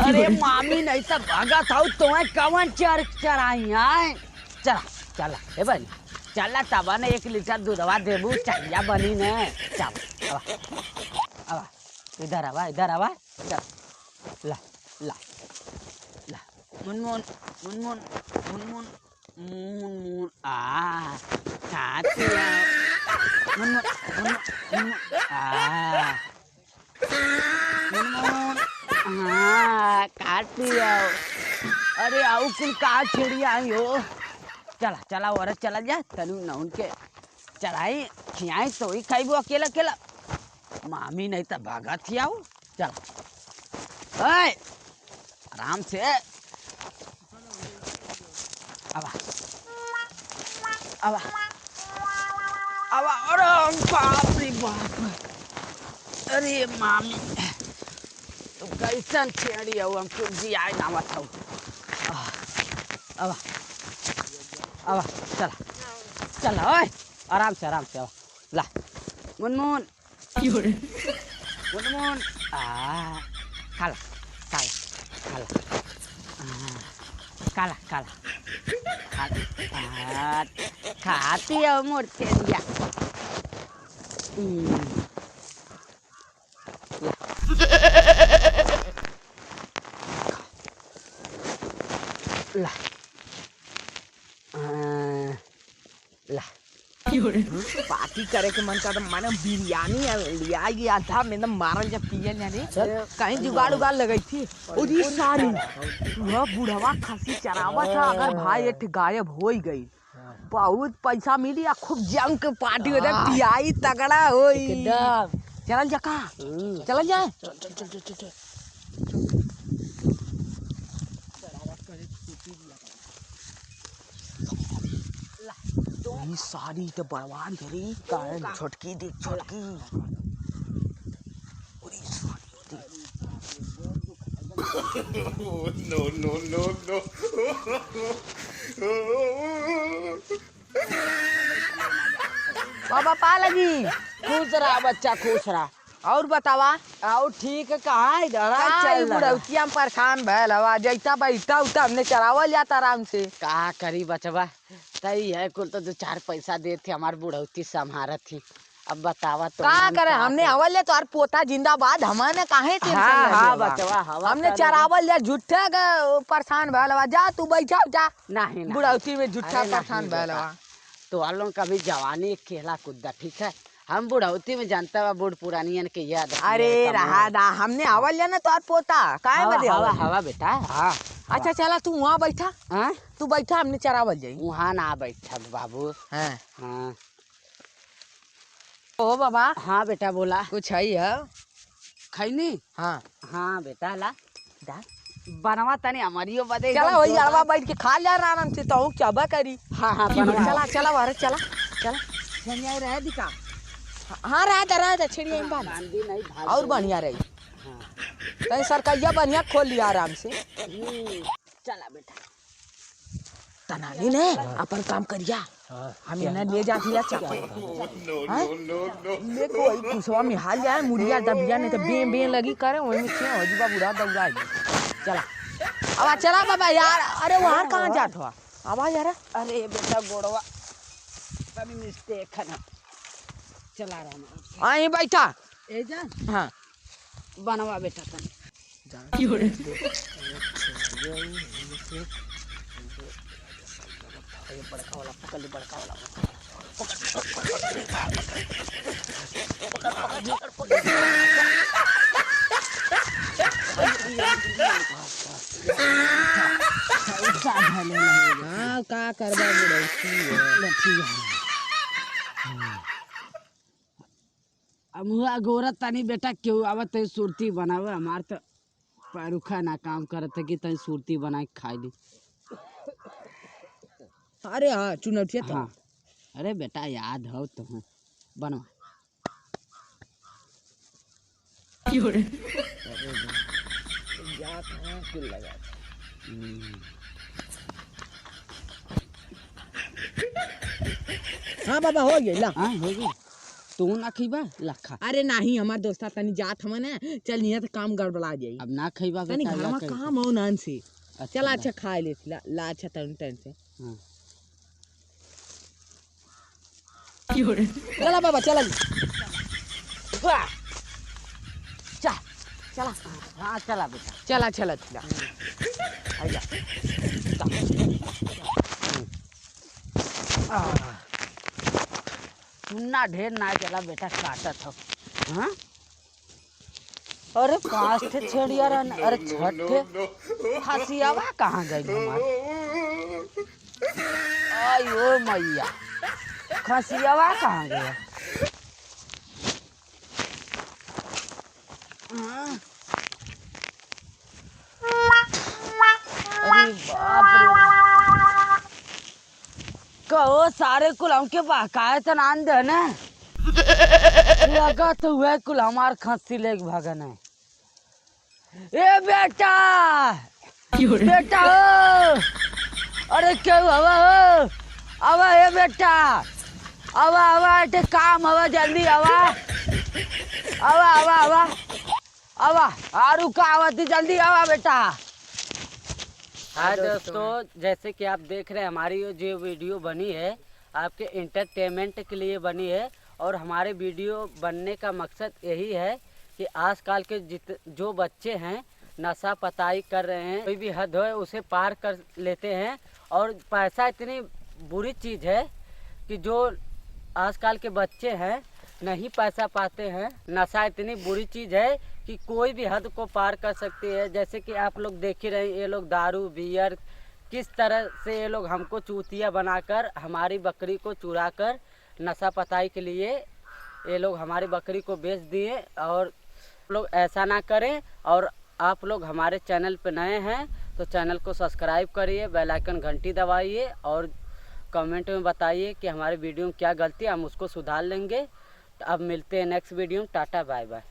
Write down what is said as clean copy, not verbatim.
अरे मामी नहीं तो भागा था तुम्हें कवन चराई आए। चला चला हे बनी चला तब ने 1 लीटर दूधवा देबू चाहिए बनी ने। चल अब इधर आवा चल ला ला ला मुनमुन मुनमुन मुनमुन मुनमुन खाती है मुनमुन मुनमुन मुनमुन खाती है। अरे आओ कुल का चिड़िया आई हो। चला चला और चला जा तनु न उनके चलाई खियाई तो ही खाइबो अकेला अकेला मामी नहीं तो भागा थी आओ। चला आराम से अब अब अब अरे बाप रे बाप। अरे मामी तो कैसन छेड़ी हो हमको जी आए ना बताओ। अब अब चला चला ओए आराम से अब ला मुनमुन मुनमुन खाला खाला खाला खाला खाला खाला खाती है मोर चिड़िया। ला ला पार्टी करे के मन का तो मैंने बिरयानी लिया गया था मैंने मारन जब पिए जाने कहीं जुगाड़ उगाड़ लगाई थी उदी सारी वह बुढ़वा खासी चरावा था। अगर भाई एक गायब हो ही गई बहुत पैसा मिली या खूब जम के पार्टी हो जाए पियाई तगड़ा हो एकदम। चल जका चल जाए सारी तो बर्बाद करी कारण छोटकी देख छोटकी नो नो नो नो बाबा पा लगी खुश रहा बच्चा खुश रहा। और बतावा और ठीक है कहाँ इधर चल बुढ़ौतिया में परेशान भैल हवा जैता बैठा उठा हमने चरावल जाता आराम से का करी बचवा तई है कुल तो 2-4 पैसा देते हमार बुढ़ौती संभारत थी। अब बतावा तो का करे हमने अवल ले तो और पोता जिंदाबाद हमने काहे टेंशन हाँ बचवा हवा हमने चरावल ले झूठे के परेशान भैल हवा जा तू बैठा जा नहीं बुढ़ौती में झूठा परेशान भैल हवा तो आलों का भी जवानी खेला कूदा ठीक है। हम बुढ़ौती में जानता हुआ बूढ़ पुरानियन के याद अरे रहा दा हमने अवल ले ना तो और पोता काहे बदे हवा हवा बेटा हाँ अच्छा चला तू वहाँ बैठा हाँ तू बैठा हमने चरावल जाई वहाँ ना बैठा बाबू। हाँ हाँ ओ बाबा हाँ बेटा बोला कुछ है खैनी हाँ हाँ बेटा ला दा बनवा तनी हमारियो बदे चला वही अड़वा बैठ के खा ले आराम से तो चाबा करी हाँ हाँ बनवा चला चला वारे चला चला छनिया रह दिखा हाँ रहा छिड़िया में बांधी नहीं भाग और बढ़िया रही हाँ कहीं सरकैया बढ़िया खोल लिया आराम से चला बेटा तनाली ने अपन काम करिया हम इन्हें ले जा दिया चक्कर देखो वही कुसवा में हाल जाए मुड़िया दबिया नहीं तो बे बे लगी करे वही में क्या हो जीवा बुढ़ा दौड़ा चला अब चला बाबा यार। अरे वहाँ कहाँ जात हुआ आवाज आ रहा। अरे बेटा गोड़वा तनी मिस्टेक है ना चला रहा हाँ ये बैठा ए जा हाँ बनवा बेटा तनी बड़का वाला पकड़ ले बड़का वाला हाँ का करबा बुढ़ौती अमुआ गोरत तनी बेटा क्यों आवत है सुरती बनावे हमार तो पैरुखा ना काम करत है कि तनी सुरती बना के खाई ली। अरे हाँ चुनौतिया तो हाँ अरे बेटा याद हो तो बनवा हाँ बाबा हो गया ला हाँ हो गई तू ना खइबा लखा अरे नहीं हमार दोस्ता तनी जात हवन है चल नियत काम गड़बड़ा जाई अब ना खइबा तनी बेटा घर में काम हो नान से अच्छा, चला अच्छा खा ले ला अच्छा तन तन से हाँ। चला बाबा चला वाह! चल चला हाँ चला बेटा चला चला चला आजा सुनना ढेर ना चला बेटा काटत हो हाँ अरे 5 ठे छेड़िया रहन अरे 6 ठे हसियावा कहाँ गई हमार आयो मैया खसियावा कहाँ गया हाँ? अरे बाप रे कहो सारे कुल हमके बहकाए तो नान दे ने लगा तो हुआ कुल हमार खस्सी लेके भागन है ए बेटा बेटा हो अरे क्यों हवा हो आवा ए बेटा आवा आवा एटे काम हवा जल्दी आवा आवा आवा आवा आवा आरू का आवती जल्दी आवा बेटा हाँ दोस्तों जैसे कि आप देख रहे हैं हमारी जो वीडियो बनी है आपके इंटरटेनमेंट के लिए बनी है और हमारे वीडियो बनने का मकसद यही है कि आजकल के जो बच्चे हैं नशा पताई कर रहे हैं कोई भी हद हो उसे पार कर लेते हैं और पैसा इतनी बुरी चीज़ है कि जो आजकल के बच्चे हैं नहीं पैसा पाते हैं नशा इतनी बुरी चीज़ है कि कोई भी हद को पार कर सकती है जैसे कि आप लोग देख ही रहे हैं ये लोग दारू बियर किस तरह से ये लोग हमको चूतिया बनाकर हमारी बकरी को चुरा कर नशा पताई के लिए ये लोग हमारी बकरी को बेच दिए और लोग ऐसा ना करें और आप लोग हमारे चैनल पर नए हैं तो चैनल को सब्सक्राइब करिए बेल आइकन घंटी दबाइए और कमेंट में बताइए कि हमारे वीडियो में क्या गलती है हम उसको सुधार लेंगे। अब मिलते हैं नेक्स्ट वीडियो में टाटा बाय बाय।